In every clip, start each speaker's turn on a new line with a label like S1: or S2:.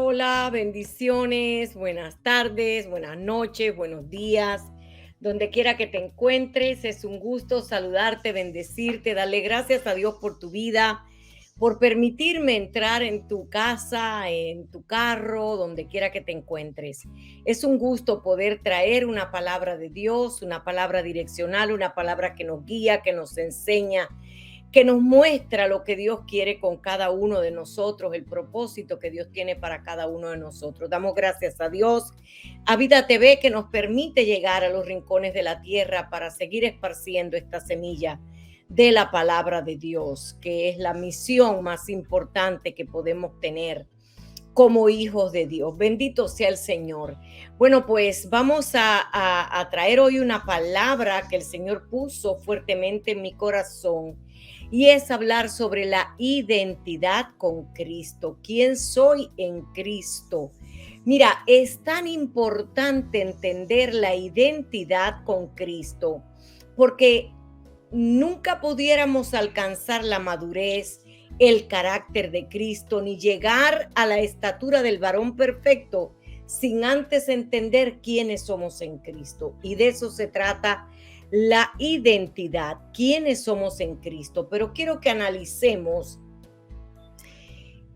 S1: Hola, bendiciones, buenas tardes, buenas noches, buenos días. Donde quiera que te encuentres, es un gusto saludarte, bendecirte, darle gracias a Dios por tu vida, por permitirme entrar en tu casa, en tu carro, donde quiera que te encuentres. Es un gusto poder traer una palabra de Dios, una palabra direccional, una palabra que nos guía, que nos enseña, que nos muestra lo que Dios quiere con cada uno de nosotros, el propósito que Dios tiene para cada uno de nosotros. Damos gracias a Dios, a Vida TV, que nos permite llegar a los rincones de la tierra para seguir esparciendo esta semilla de la palabra de Dios, que es la misión más importante que podemos tener como hijos de Dios. Bendito sea el Señor. Bueno, pues vamos a traer hoy una palabra que el Señor puso fuertemente en mi corazón y es hablar sobre la identidad con Cristo. ¿Quién soy en Cristo? Mira, es tan importante entender la identidad con Cristo porque nunca pudiéramos alcanzar la madurez, el carácter de Cristo, ni llegar a la estatura del varón perfecto sin antes entender quiénes somos en Cristo. Y de eso se trata la identidad, quiénes somos en Cristo. Pero quiero que analicemos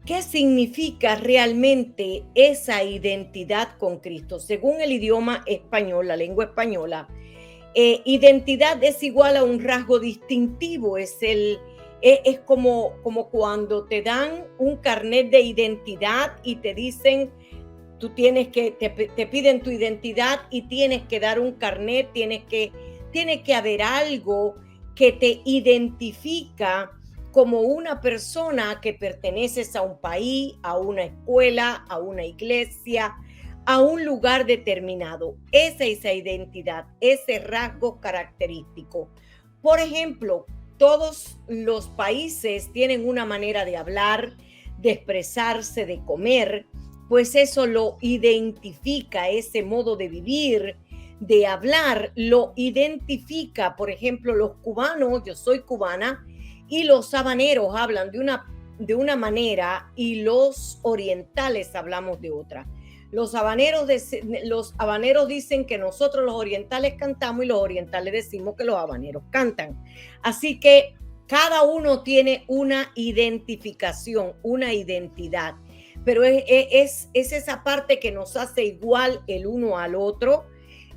S1: qué significa realmente esa identidad con Cristo. Según el idioma español, la lengua española, identidad es igual a un rasgo distintivo, es como cuando te dan un carnet de identidad y te dicen, te piden tu identidad y tienes que dar un carnet, tiene que haber algo que te identifica como una persona que perteneces a un país, a una escuela, a una iglesia, a un lugar determinado. Esa es esa identidad, ese rasgo característico. Por ejemplo, todos los países tienen una manera de hablar, de expresarse, de comer, pues eso lo identifica, ese modo de vivir, de hablar, lo identifica. Por ejemplo, los cubanos, yo soy cubana, y los habaneros hablan de una manera y los orientales hablamos de otra. Los habaneros dicen que nosotros los orientales cantamos y los orientales decimos que los habaneros cantan. Así que cada uno tiene una identificación, una identidad, pero es esa parte que nos hace igual el uno al otro,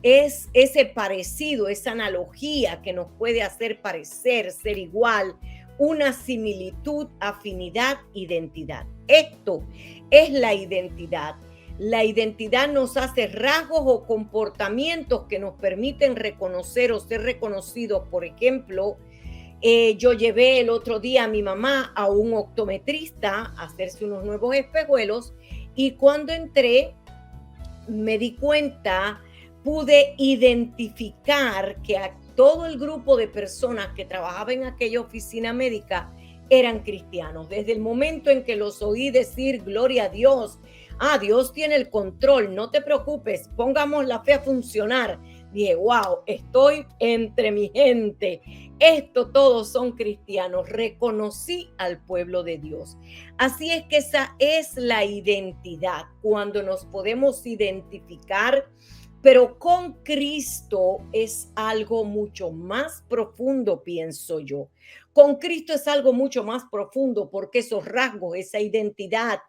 S1: es ese parecido, esa analogía que nos puede hacer parecer, ser igual, una similitud, afinidad, identidad. Esto es la identidad. La identidad nos hace rasgos o comportamientos que nos permiten reconocer o ser reconocidos. Por ejemplo, yo llevé el otro día a mi mamá a un optometrista a hacerse unos nuevos espejuelos y cuando entré me di cuenta, pude identificar que a todo el grupo de personas que trabajaba en aquella oficina médica eran cristianos. Desde el momento en que los oí decir, gloria a Dios, Dios tiene el control, no te preocupes, pongamos la fe a funcionar. Dije, wow, estoy entre mi gente. Esto todos son cristianos. Reconocí al pueblo de Dios. Así es que esa es la identidad, cuando nos podemos identificar, pero con Cristo es algo mucho más profundo, pienso yo. Con Cristo es algo mucho más profundo porque esos rasgos, esa identidad,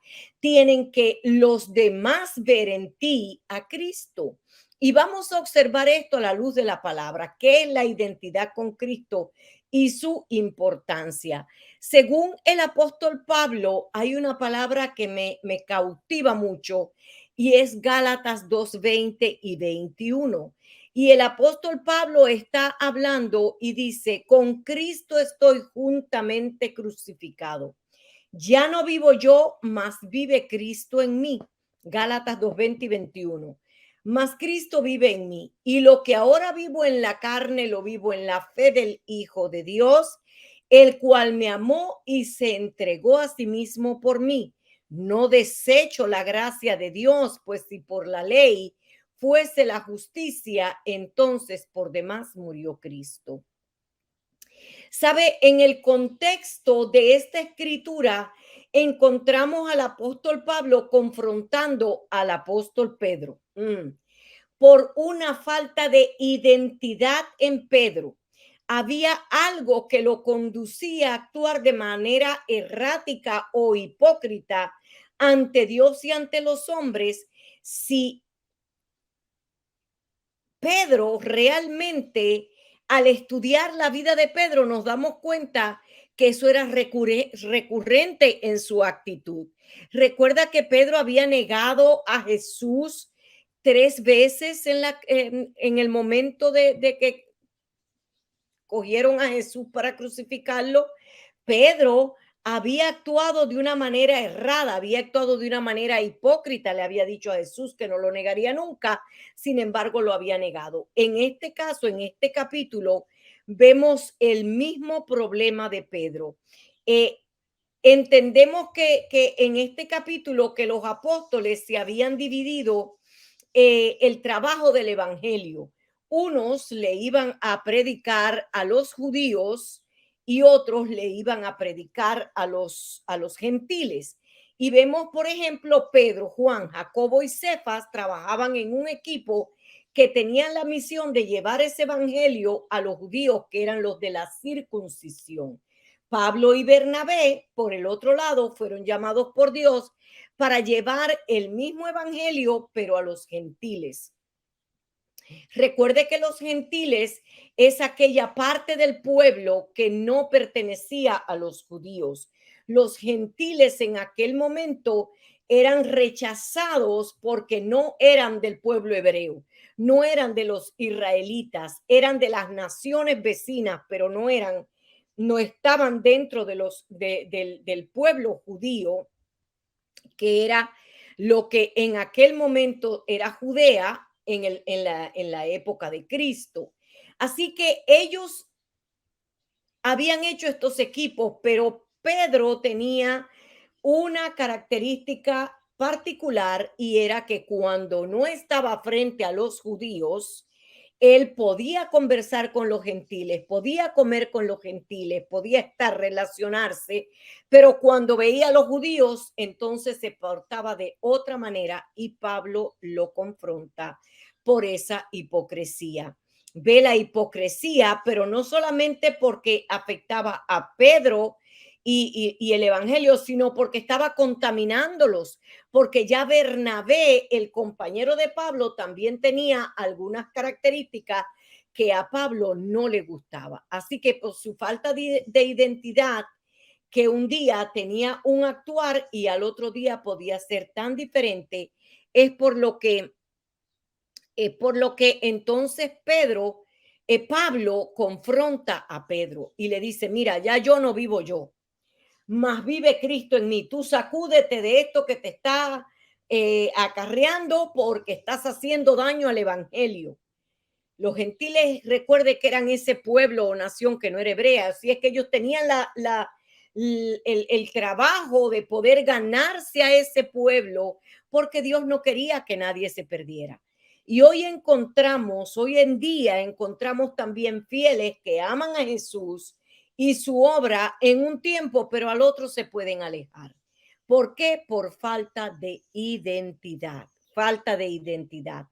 S1: tienen que los demás ver en ti a Cristo. Y vamos a observar esto a la luz de la palabra, qué es la identidad con Cristo y su importancia. Según el apóstol Pablo, hay una palabra que me cautiva mucho y es Gálatas 2:20 y 21. Y el apóstol Pablo está hablando y dice, con Cristo estoy juntamente crucificado. Ya no vivo yo, mas vive Cristo en mí. Gálatas 2:20 y 21. Mas Cristo vive en mí, y lo que ahora vivo en la carne, lo vivo en la fe del Hijo de Dios, el cual me amó y se entregó a sí mismo por mí. No desecho la gracia de Dios, pues si por la ley fuese la justicia, entonces por demás murió Cristo. Sabe, en el contexto de esta escritura, encontramos al apóstol Pablo confrontando al apóstol Pedro. Por una falta de identidad en Pedro. Había algo que lo conducía a actuar de manera errática o hipócrita ante Dios y ante los hombres. Si Pedro realmente, al estudiar la vida de Pedro, nos damos cuenta que eso era recurrente en su actitud. Recuerda que Pedro había negado a Jesús 3 veces en el momento de que cogieron a Jesús para crucificarlo. Pedro había actuado de una manera errada, había actuado de una manera hipócrita, le había dicho a Jesús que no lo negaría nunca, sin embargo lo había negado. En este caso, en este capítulo, vemos el mismo problema de Pedro. Eh, Entendemos que en este capítulo que los apóstoles se habían dividido el trabajo del evangelio. Unos le iban a predicar a los judíos y otros le iban a predicar a los gentiles. Y vemos, por ejemplo, Pedro, Juan, Jacobo y Cefas trabajaban en un equipo que tenían la misión de llevar ese evangelio a los judíos, que eran los de la circuncisión. Pablo y Bernabé, por el otro lado, fueron llamados por Dios para llevar el mismo evangelio, pero a los gentiles. Recuerde que los gentiles es aquella parte del pueblo que no pertenecía a los judíos. Los gentiles en aquel momento eran rechazados porque no eran del pueblo hebreo, no eran de los israelitas, eran de las naciones vecinas, pero no estaban dentro del pueblo judío, que era lo que en aquel momento era Judea en la época de Cristo. Así que ellos habían hecho estos equipos, pero Pedro tenía una característica particular y era que cuando no estaba frente a los judíos, él podía conversar con los gentiles, podía comer con los gentiles, podía estar, relacionarse, pero cuando veía a los judíos, entonces se portaba de otra manera y Pablo lo confronta por esa hipocresía. Ve la hipocresía, pero no solamente porque afectaba a Pedro y el evangelio, sino porque estaba contaminándolos, porque ya Bernabé, el compañero de Pablo, también tenía algunas características que a Pablo no le gustaba. Así que por su falta de identidad, que un día tenía un actuar y al otro día podía ser tan diferente, es por lo que entonces Pablo confronta a Pedro y le dice, mira, ya yo no vivo yo, más vive Cristo en mí. Tú sacúdete de esto que te está acarreando porque estás haciendo daño al evangelio. Los gentiles, recuerde que eran ese pueblo o nación que no era hebrea, así es que ellos tenían el trabajo de poder ganarse a ese pueblo porque Dios no quería que nadie se perdiera. Y hoy en día encontramos también fieles que aman a Jesús y su obra en un tiempo, pero al otro se pueden alejar. ¿Por qué? Por falta de identidad, falta de identidad.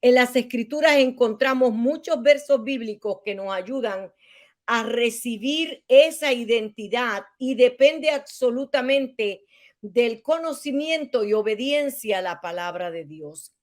S1: En las escrituras encontramos muchos versos bíblicos que nos ayudan a recibir esa identidad y depende absolutamente del conocimiento y obediencia a la palabra de Dios.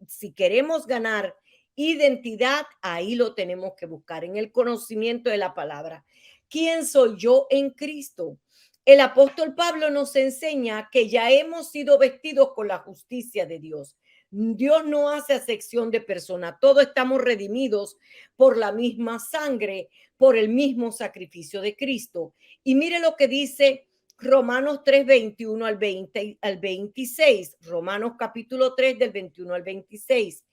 S1: Si queremos ganar identidad, ahí lo tenemos que buscar, en el conocimiento de la palabra. ¿Quién soy yo en Cristo? El apóstol Pablo nos enseña que ya hemos sido vestidos con la justicia de Dios. Dios no hace acepción de persona, todos estamos redimidos por la misma sangre, por el mismo sacrificio de Cristo. Y mire lo que dice Romanos 3, 21 al 26, Romanos capítulo 3 del 21 al 26.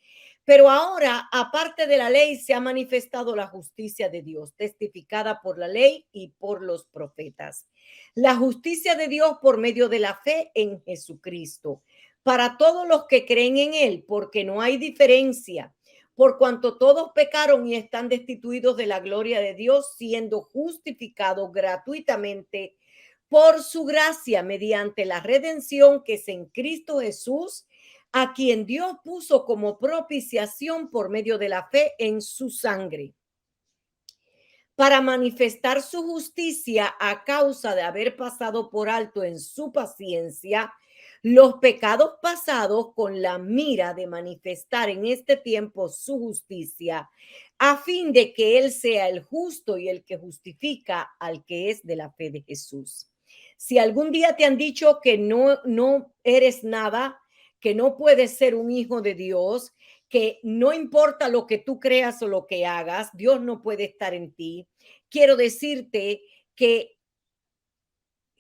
S1: Pero ahora, aparte de la ley, se ha manifestado la justicia de Dios, testificada por la ley y por los profetas. La justicia de Dios por medio de la fe en Jesucristo, para todos los que creen en Él, porque no hay diferencia, por cuanto todos pecaron y están destituidos de la gloria de Dios, siendo justificados gratuitamente por su gracia, mediante la redención que es en Cristo Jesús, a quien Dios puso como propiciación por medio de la fe en su sangre, para manifestar su justicia a causa de haber pasado por alto en su paciencia los pecados pasados, con la mira de manifestar en este tiempo su justicia, a fin de que Él sea el justo y el que justifica al que es de la fe de Jesús. Si algún día te han dicho que no eres nada, que no puedes ser un hijo de Dios, que no importa lo que tú creas o lo que hagas, Dios no puede estar en ti, quiero decirte que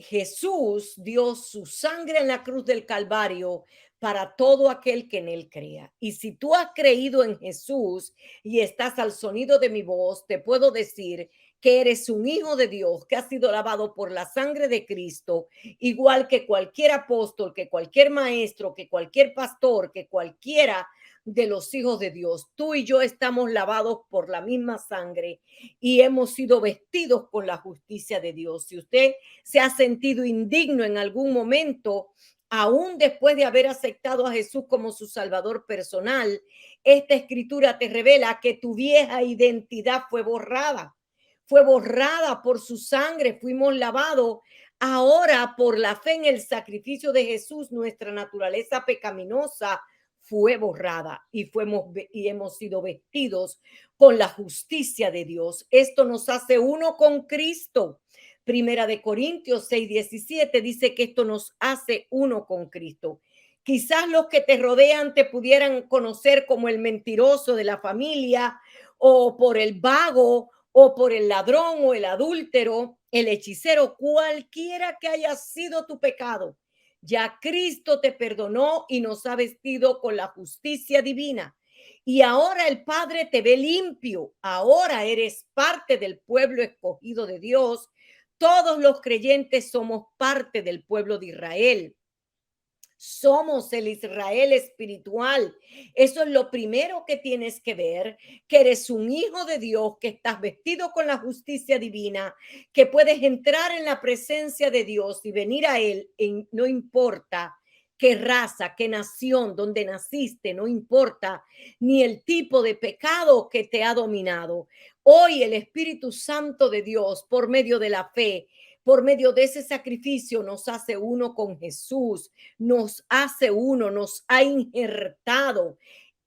S1: Jesús dio su sangre en la cruz del Calvario para todo aquel que en él crea. Y si tú has creído en Jesús y estás al sonido de mi voz, te puedo decir que eres un hijo de Dios, que ha sido lavado por la sangre de Cristo, igual que cualquier apóstol, que cualquier maestro, que cualquier pastor, que cualquiera de los hijos de Dios. Tú y yo estamos lavados por la misma sangre y hemos sido vestidos con la justicia de Dios. Si usted se ha sentido indigno en algún momento, aún después de haber aceptado a Jesús como su Salvador personal, esta escritura te revela que tu vieja identidad fue borrada por su sangre, fuimos lavados. Ahora, por la fe en el sacrificio de Jesús, nuestra naturaleza pecaminosa fue borrada y hemos sido vestidos con la justicia de Dios. Esto nos hace uno con Cristo. Primera de Corintios 6:17 dice que esto nos hace uno con Cristo. Quizás los que te rodean te pudieran conocer como el mentiroso de la familia, o por el vago, o por el ladrón, o el adúltero, el hechicero, cualquiera que haya sido tu pecado. Ya Cristo te perdonó y nos ha vestido con la justicia divina. Y ahora el Padre te ve limpio. Ahora eres parte del pueblo escogido de Dios. Todos los creyentes somos parte del pueblo de Israel. Somos el Israel espiritual. Eso es lo primero que tienes que ver, que eres un hijo de Dios, que estás vestido con la justicia divina, que puedes entrar en la presencia de Dios y venir a Él, no importa qué raza, qué nación, dónde naciste, no importa ni el tipo de pecado que te ha dominado. Hoy el Espíritu Santo de Dios, por medio de la fe, por medio de ese sacrificio, nos hace uno con Jesús, nos hace uno, nos ha injertado.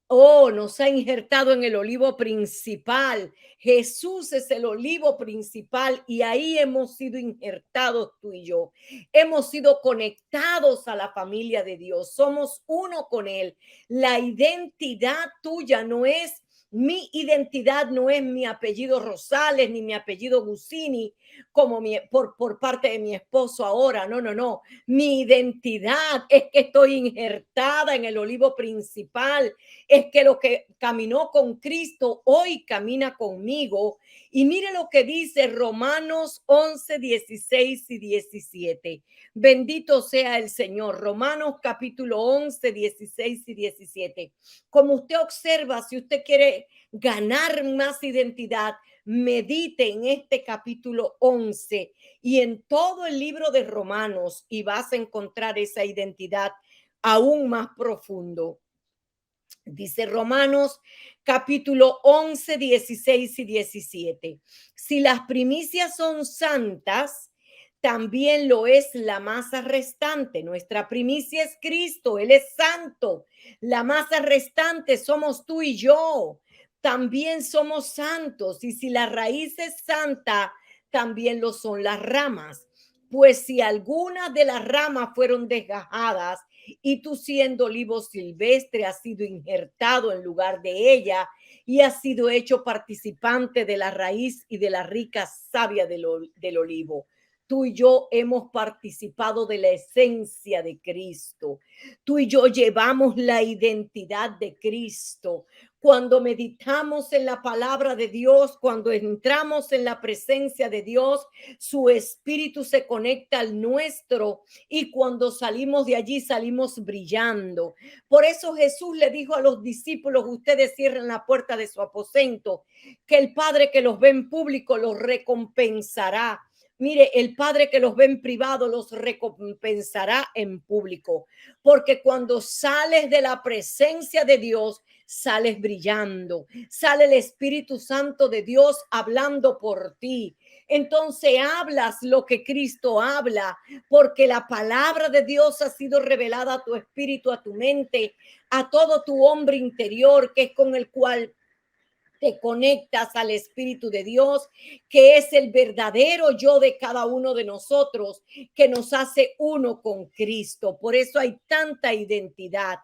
S1: Oh, nos ha injertado en el olivo principal. Jesús es el olivo principal y ahí hemos sido injertados tú y yo. Hemos sido conectados a la familia de Dios. Somos uno con Él. La identidad tuya no es, mi identidad no es mi apellido Rosales ni mi apellido Gusini como por parte de mi esposo ahora. No, no, no. Mi identidad es que estoy injertada en el olivo principal, es que lo que caminó con Cristo hoy camina conmigo. Y mire lo que dice Romanos 11, 16 y 17. Bendito sea el Señor. Romanos capítulo 11, 16 y 17. Como usted observa, si usted quiere ganar más identidad, medite en este capítulo 11 y en todo el libro de Romanos y vas a encontrar esa identidad aún más profundo. Dice Romanos capítulo 11, 16 y 17. Si las primicias son santas, también lo es la masa restante. Nuestra primicia es Cristo, Él es santo. La masa restante somos tú y yo. También somos santos. Y si la raíz es santa, también lo son las ramas. Pues si algunas de las ramas fueron desgajadas, y tú siendo olivo silvestre has sido injertado en lugar de ella y has sido hecho participante de la raíz y de la rica savia del olivo. Tú y yo hemos participado de la esencia de Cristo. Tú y yo llevamos la identidad de Cristo. Cuando meditamos en la palabra de Dios, cuando entramos en la presencia de Dios, su espíritu se conecta al nuestro y cuando salimos de allí salimos brillando. Por eso Jesús le dijo a los discípulos: ustedes cierren la puerta de su aposento, que el Padre que los ve en público los recompensará. Mire, el Padre que los ve en privado los recompensará en público, porque cuando sales de la presencia de Dios, sales brillando, sale el Espíritu Santo de Dios hablando por ti. Entonces hablas lo que Cristo habla, porque la palabra de Dios ha sido revelada a tu espíritu, a tu mente, a todo tu hombre interior, que es con el cual te conectas al Espíritu de Dios, que es el verdadero yo de cada uno de nosotros, que nos hace uno con Cristo. Por eso hay tanta identidad,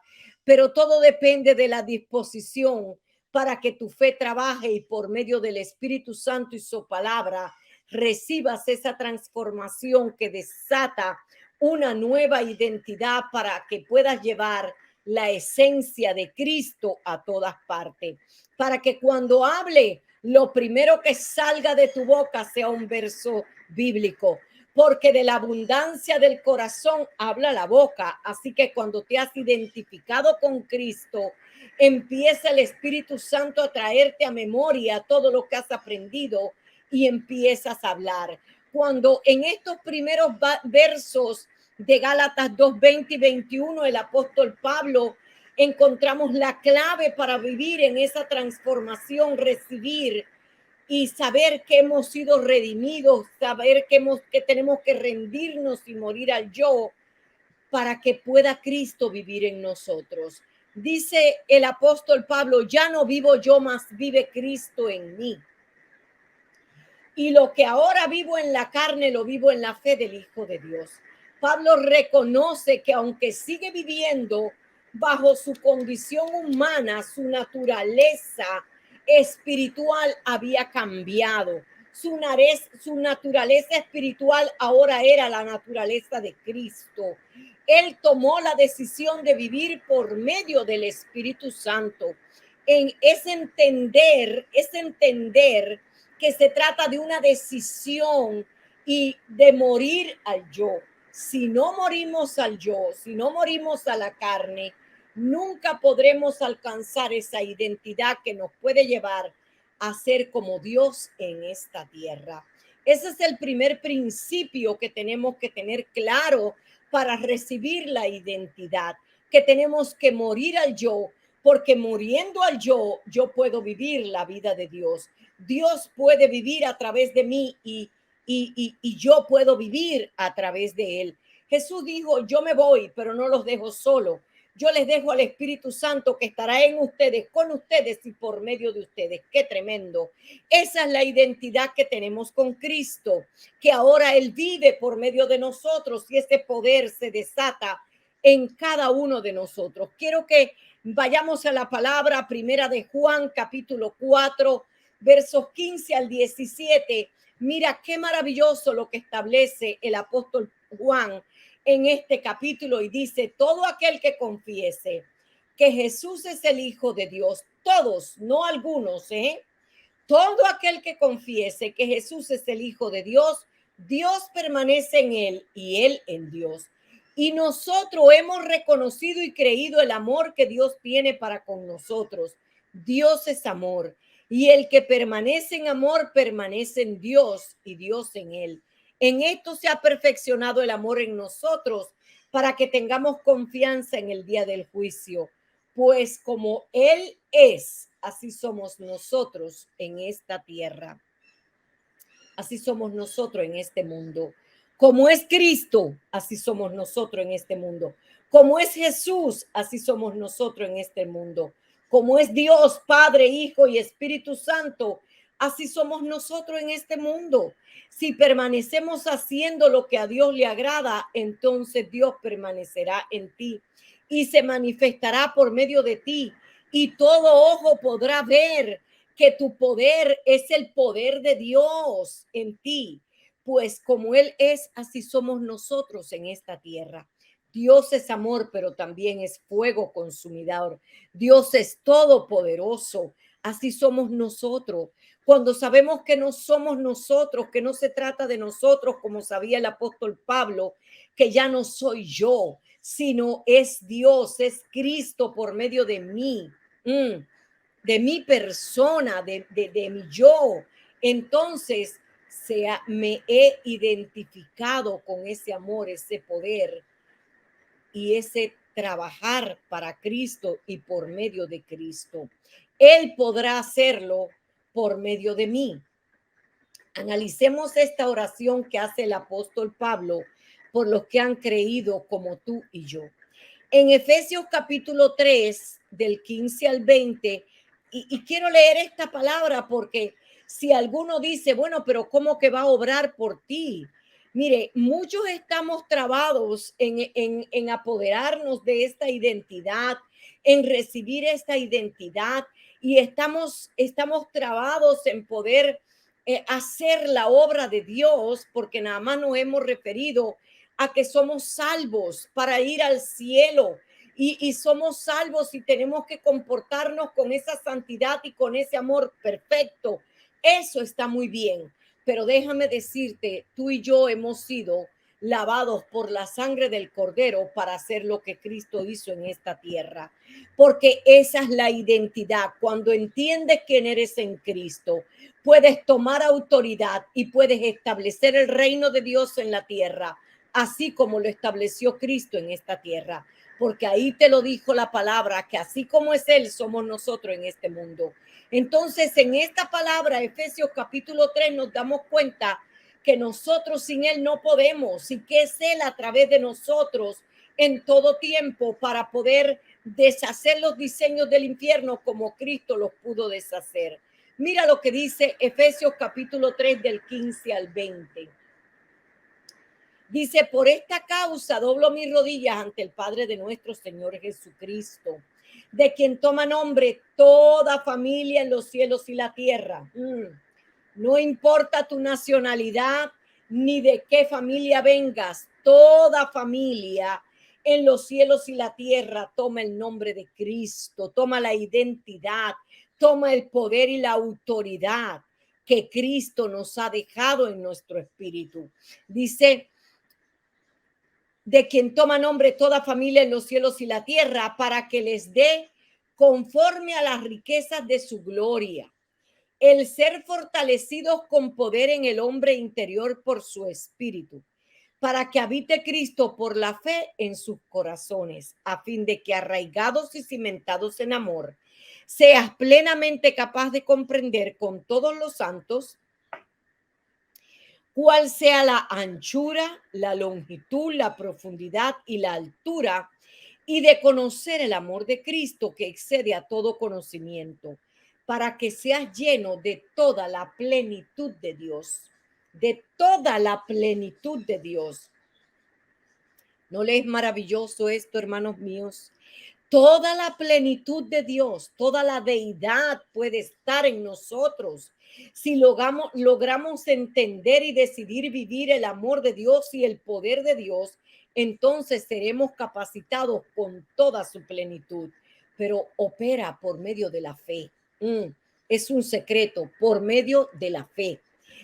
S1: pero todo depende de la disposición para que tu fe trabaje y por medio del Espíritu Santo y su palabra recibas esa transformación que desata una nueva identidad para que puedas llevar la esencia de Cristo a todas partes, para que cuando hable, lo primero que salga de tu boca sea un verso bíblico, porque de la abundancia del corazón habla la boca. Así que cuando te has identificado con Cristo, empieza el Espíritu Santo a traerte a memoria todo lo que has aprendido y empiezas a hablar. Cuando en estos primeros versos de Gálatas 2:20 y 21, el apóstol Pablo encontramos la clave para vivir en esa transformación, recibir y saber que hemos sido redimidos, saber que tenemos que rendirnos y morir al yo para que pueda Cristo vivir en nosotros. Dice el apóstol Pablo, ya no vivo yo, mas vive Cristo en mí. Y lo que ahora vivo en la carne, lo vivo en la fe del Hijo de Dios. Pablo reconoce que aunque sigue viviendo bajo su condición humana, su naturaleza espiritual había cambiado. Su naturaleza espiritual ahora era la naturaleza de Cristo. Él tomó la decisión de vivir por medio del Espíritu Santo. Es entender que se trata de una decisión y de morir al yo. Si no morimos al yo, si no morimos a la carne, nunca podremos alcanzar esa identidad que nos puede llevar a ser como Dios en esta tierra. Ese es el primer principio que tenemos que tener claro para recibir la identidad, que tenemos que morir al yo, porque muriendo al yo, yo puedo vivir la vida de Dios. Dios puede vivir a través de mí y yo puedo vivir a través de él. Jesús dijo, yo me voy, pero no los dejo solo. Yo les dejo al Espíritu Santo que estará en ustedes, con ustedes y por medio de ustedes. Qué tremendo. Esa es la identidad que tenemos con Cristo, que ahora Él vive por medio de nosotros y ese poder se desata en cada uno de nosotros. Quiero que vayamos a la palabra primera de Juan, capítulo 4, versos 15 al 17. Mira qué maravilloso lo que establece el apóstol Juan en este capítulo y dice, todo aquel que confiese que Jesús es el Hijo de Dios, todos, no algunos, todo aquel que confiese que Jesús es el Hijo de Dios, Dios permanece en él y él en Dios. Y nosotros hemos reconocido y creído el amor que Dios tiene para con nosotros. Dios es amor. Y el que permanece en amor permanece en Dios y Dios en él. En esto se ha perfeccionado el amor en nosotros para que tengamos confianza en el día del juicio. Pues como Él es, así somos nosotros en esta tierra. Así somos nosotros en este mundo. Como es Cristo, así somos nosotros en este mundo. Como es Jesús, así somos nosotros en este mundo. Como es Dios, Padre, Hijo y Espíritu Santo, así somos nosotros en este mundo. Si permanecemos haciendo lo que a Dios le agrada, entonces Dios permanecerá en ti y se manifestará por medio de ti. Y todo ojo podrá ver que tu poder es el poder de Dios en ti, pues como Él es, así somos nosotros en esta tierra. Dios es amor, pero también es fuego consumidor. Dios es todopoderoso, así somos nosotros. Cuando sabemos que no somos nosotros, que no se trata de nosotros, como sabía el apóstol Pablo, que ya no soy yo, sino es Dios, es Cristo por medio de mí. De mi persona, de mi yo. Entonces, me he identificado con ese amor, ese poder y ese trabajar para Cristo y por medio de Cristo. Él podrá hacerlo por medio de mí. Analicemos esta oración que hace el apóstol Pablo por los que han creído como tú y yo. En Efesios capítulo 3, del 15 al 20, y quiero leer esta palabra porque si alguno dice, bueno, pero ¿cómo que va a obrar por ti? Mire, muchos estamos trabados en apoderarnos de esta identidad, en recibir esta identidad y estamos trabados en poder hacer la obra de Dios porque nada más nos hemos referido a que somos salvos para ir al cielo y somos salvos y tenemos que comportarnos con esa santidad y con ese amor perfecto. Eso está muy bien, pero déjame decirte, tú y yo hemos sido lavados por la sangre del Cordero para hacer lo que Cristo hizo en esta tierra, porque esa es la identidad. Cuando entiendes quién eres en Cristo, puedes tomar autoridad y puedes establecer el reino de Dios en la tierra, así como lo estableció Cristo en esta tierra, porque ahí te lo dijo la palabra, que así como es Él, somos nosotros en este mundo. Entonces, en esta palabra, Efesios capítulo 3, nos damos cuenta que nosotros sin Él no podemos y que es Él a través de nosotros en todo tiempo para poder deshacer los diseños del infierno como Cristo los pudo deshacer. Mira lo que dice Efesios capítulo 3 del 15 al 20. Dice, por esta causa doblo mis rodillas ante el Padre de nuestro Señor Jesucristo, de quien toma nombre toda familia en los cielos y la tierra. No importa tu nacionalidad ni de qué familia vengas, toda familia en los cielos y la tierra toma el nombre de Cristo, toma la identidad, toma el poder y la autoridad que Cristo nos ha dejado en nuestro espíritu. Dice, de quien toma nombre toda familia en los cielos y la tierra, para que les dé conforme a las riquezas de su gloria, el ser fortalecidos con poder en el hombre interior por su espíritu, para que habite Cristo por la fe en sus corazones, a fin de que arraigados y cimentados en amor, seas plenamente capaz de comprender con todos los santos cuál sea la anchura, la longitud, la profundidad y la altura, y de conocer el amor de Cristo que excede a todo conocimiento, para que seas lleno de toda la plenitud de Dios, de toda la plenitud de Dios. ¿No les es maravilloso esto, hermanos míos? Toda la plenitud de Dios, toda la deidad puede estar en nosotros. Si logramos entender y decidir vivir el amor de Dios y el poder de Dios, entonces seremos capacitados con toda su plenitud. Pero opera por medio de la fe. Es un secreto, por medio de la fe.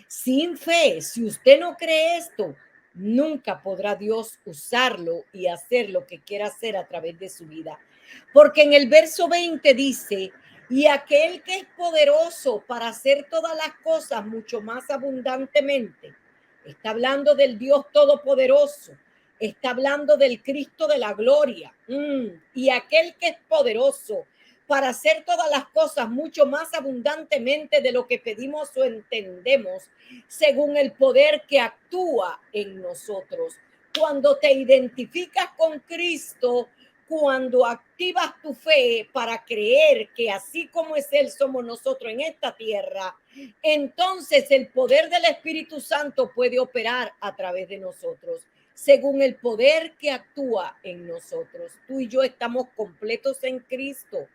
S1: Sin fe, si usted no cree esto, nunca podrá Dios usarlo y hacer lo que quiera hacer a través de su vida. Porque en el verso 20 dice, y aquel que es poderoso para hacer todas las cosas mucho más abundantemente. Está hablando del Dios todopoderoso. Está hablando del Cristo de la gloria. Y aquel que es poderoso para hacer todas las cosas mucho más abundantemente de lo que pedimos o entendemos, según el poder que actúa en nosotros. Cuando te identificas con Cristo, cuando activas tu fe para creer que así como es Él, somos nosotros en esta tierra, entonces el poder del Espíritu Santo puede operar a través de nosotros, según el poder que actúa en nosotros. Tú y yo estamos completos en Cristo.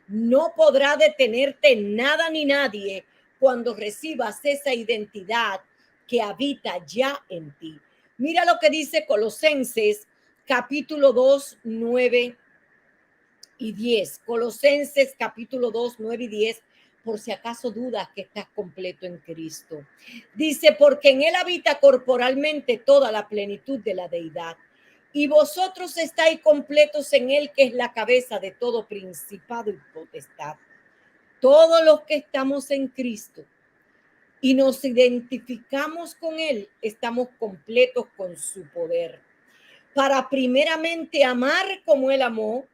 S1: No podrá detenerte nada ni nadie cuando recibas esa identidad que habita ya en ti. Mira lo que dice Colosenses capítulo 2, 9 y 10. Colosenses capítulo 2, 9 y 10, por si acaso dudas que estás completo en Cristo. Dice, porque en Él habita corporalmente toda la plenitud de la deidad, y vosotros estáis completos en Él, que es la cabeza de todo principado y potestad. Todos los que estamos en Cristo y nos identificamos con Él, estamos completos con su poder. Para primeramente amar como Él amó,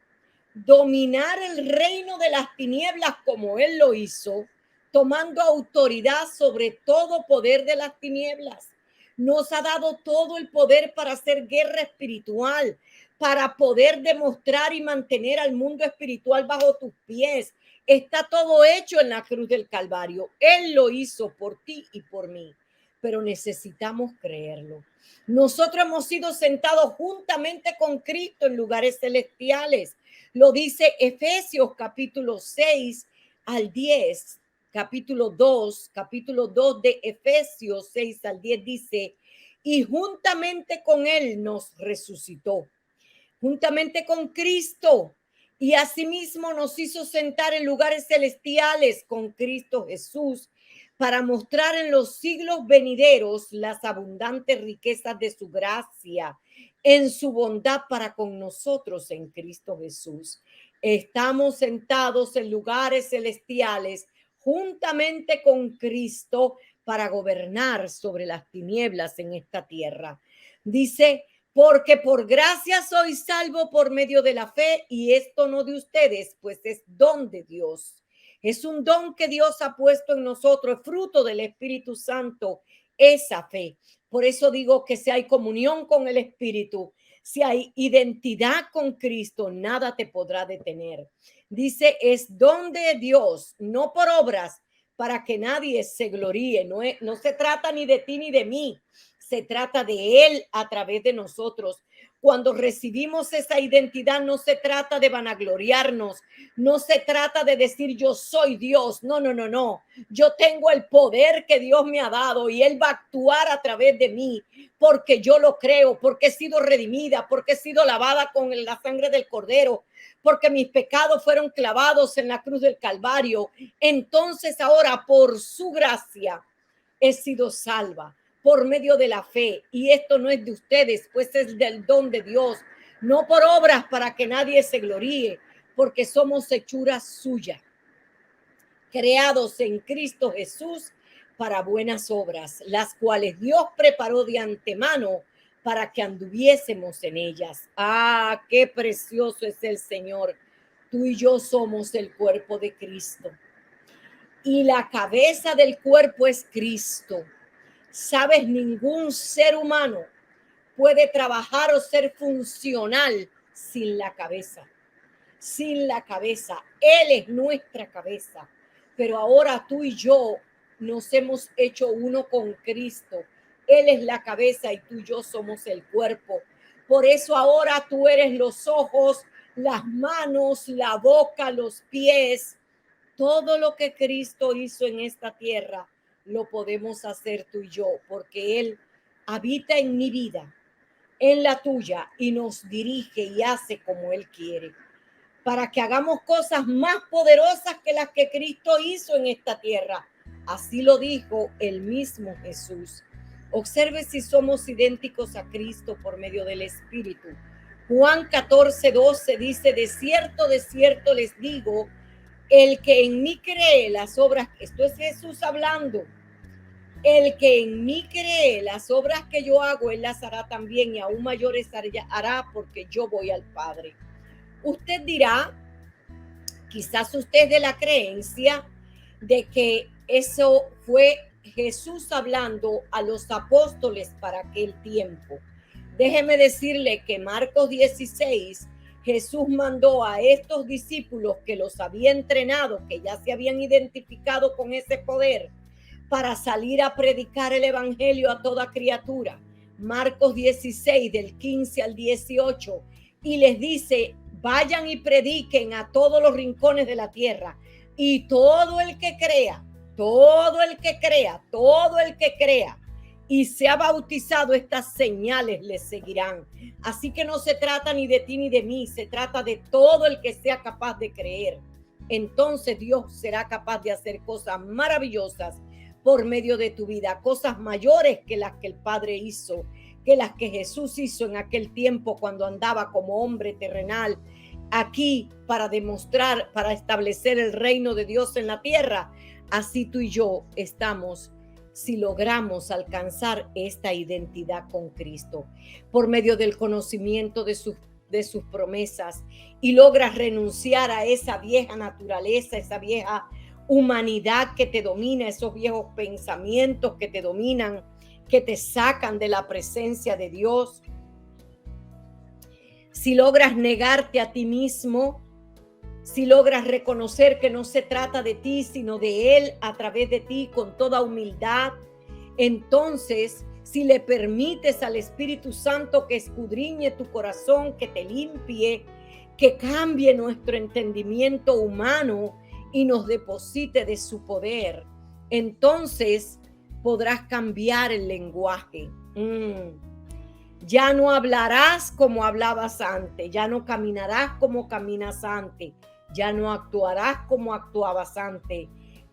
S1: dominar el reino de las tinieblas como Él lo hizo, tomando autoridad sobre todo poder de las tinieblas. Nos ha dado todo el poder para hacer guerra espiritual, para poder demostrar y mantener al mundo espiritual bajo tus pies. Está todo hecho en la cruz del Calvario. Él lo hizo por ti y por mí, pero necesitamos creerlo. Nosotros hemos sido sentados juntamente con Cristo en lugares celestiales. Lo dice Efesios capítulo 6 al 10, capítulo 2 de Efesios 6 al 10 dice, y juntamente con Él nos resucitó, juntamente con Cristo, y asimismo nos hizo sentar en lugares celestiales con Cristo Jesús, para mostrar en los siglos venideros las abundantes riquezas de su gracia en su bondad para con nosotros en Cristo Jesús. Estamos sentados en lugares celestiales juntamente con Cristo para gobernar sobre las tinieblas en esta tierra. Dice, porque por gracia soy salvo por medio de la fe, y esto no de ustedes, pues es don de Dios. Es un don que Dios ha puesto en nosotros, fruto del Espíritu Santo, esa fe. Por eso digo que si hay comunión con el Espíritu, si hay identidad con Cristo, nada te podrá detener. Dice, es don de Dios, no por obras, para que nadie se gloríe. No se trata ni de ti ni de mí, se trata de Él a través de nosotros. Cuando recibimos esa identidad, no se trata de vanagloriarnos, no se trata de decir yo soy Dios. No, no, no, no. Yo tengo el poder que Dios me ha dado y Él va a actuar a través de mí porque yo lo creo, porque he sido redimida, porque he sido lavada con la sangre del Cordero, porque mis pecados fueron clavados en la cruz del Calvario. Entonces ahora por su gracia he sido salva por medio de la fe, y esto no es de ustedes, pues es del don de Dios, no por obras para que nadie se gloríe, porque somos hechuras suyas, creados en Cristo Jesús para buenas obras, las cuales Dios preparó de antemano para que anduviésemos en ellas. Ah, qué precioso es el Señor. Tú y yo somos el cuerpo de Cristo, y la cabeza del cuerpo es Cristo. Sabes, ningún ser humano puede trabajar o ser funcional sin la cabeza. Sin la cabeza. Él es nuestra cabeza. Pero ahora tú y yo nos hemos hecho uno con Cristo. Él es la cabeza y tú y yo somos el cuerpo. Por eso ahora tú eres los ojos, las manos, la boca, los pies. Todo lo que Cristo hizo en esta tierra lo podemos hacer tú y yo, porque Él habita en mi vida, en la tuya, y nos dirige y hace como Él quiere, para que hagamos cosas más poderosas que las que Cristo hizo en esta tierra. Así lo dijo el mismo Jesús. Observe si somos idénticos a Cristo por medio del Espíritu. Juan 14:12 dice, de cierto les digo, el que en mí cree las obras, esto es Jesús hablando, el que en mí cree las obras que yo hago, él las hará también, y aún mayores hará, porque yo voy al Padre. Usted dirá, quizás usted de la creencia de que eso fue Jesús hablando a los apóstoles para aquel tiempo. Déjeme decirle que Marcos 16, Jesús mandó a estos discípulos que los había entrenado, que ya se habían identificado con ese poder, para salir a predicar el evangelio a toda criatura. Marcos 16, del 15 al 18, y les dice, vayan y prediquen a todos los rincones de la tierra, y todo el que crea, y sea bautizado, estas señales les seguirán. Así que no se trata ni de ti ni de mí, se trata de todo el que sea capaz de creer. Entonces Dios será capaz de hacer cosas maravillosas por medio de tu vida, cosas mayores que las que el Padre hizo, que las que Jesús hizo en aquel tiempo cuando andaba como hombre terrenal aquí para demostrar, para establecer el reino de Dios en la tierra. Así tú y yo estamos si logramos alcanzar esta identidad con Cristo por medio del conocimiento de sus promesas y logras renunciar a esa vieja naturaleza, esa vieja humanidad que te domina, esos viejos pensamientos que te dominan, que te sacan de la presencia de Dios. Si logras negarte a ti mismo, si logras reconocer que no se trata de ti, sino de Él a través de ti con toda humildad, entonces, si le permites al Espíritu Santo que escudriñe tu corazón, que te limpie, que cambie nuestro entendimiento humano y nos deposite de su poder, entonces podrás cambiar el lenguaje. Ya no hablarás como hablabas antes, ya no caminarás como caminas antes, ya no actuarás como actuabas antes.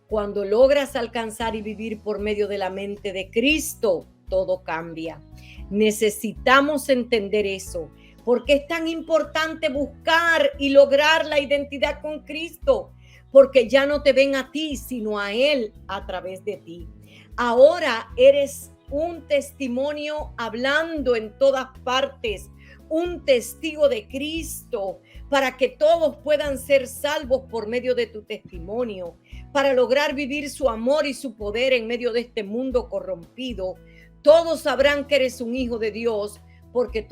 S1: Cuando logras alcanzar y vivir por medio de la mente de Cristo, todo cambia. Necesitamos entender eso, porque es tan importante buscar y lograr la identidad con Cristo, porque ya no te ven a ti, sino a Él a través de ti. Ahora eres un testimonio hablando en todas partes, un testigo de Cristo, para que todos puedan ser salvos por medio de tu testimonio, para lograr vivir su amor y su poder en medio de este mundo corrompido. Todos sabrán que eres un hijo de Dios, porque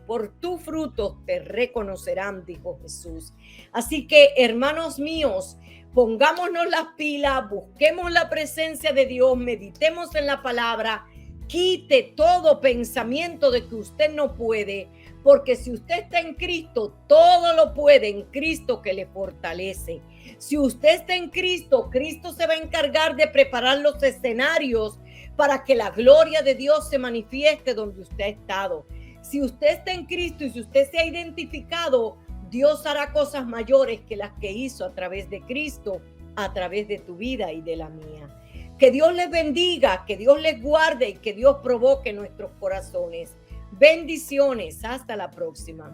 S1: por tus frutos te reconocerán, dijo Jesús. Así que, hermanos míos, pongámonos las pilas, busquemos la presencia de Dios, meditemos en la palabra, quite todo pensamiento de que usted no puede, porque si usted está en Cristo, todo lo puede en Cristo que le fortalece. Si usted está en Cristo, Cristo se va a encargar de preparar los escenarios para que la gloria de Dios se manifieste donde usted ha estado. Si usted está en Cristo y si usted se ha identificado, Dios hará cosas mayores que las que hizo a través de Cristo, a través de tu vida y de la mía. Que Dios les bendiga, que Dios les guarde y que Dios provoque nuestros corazones. Bendiciones, hasta la próxima.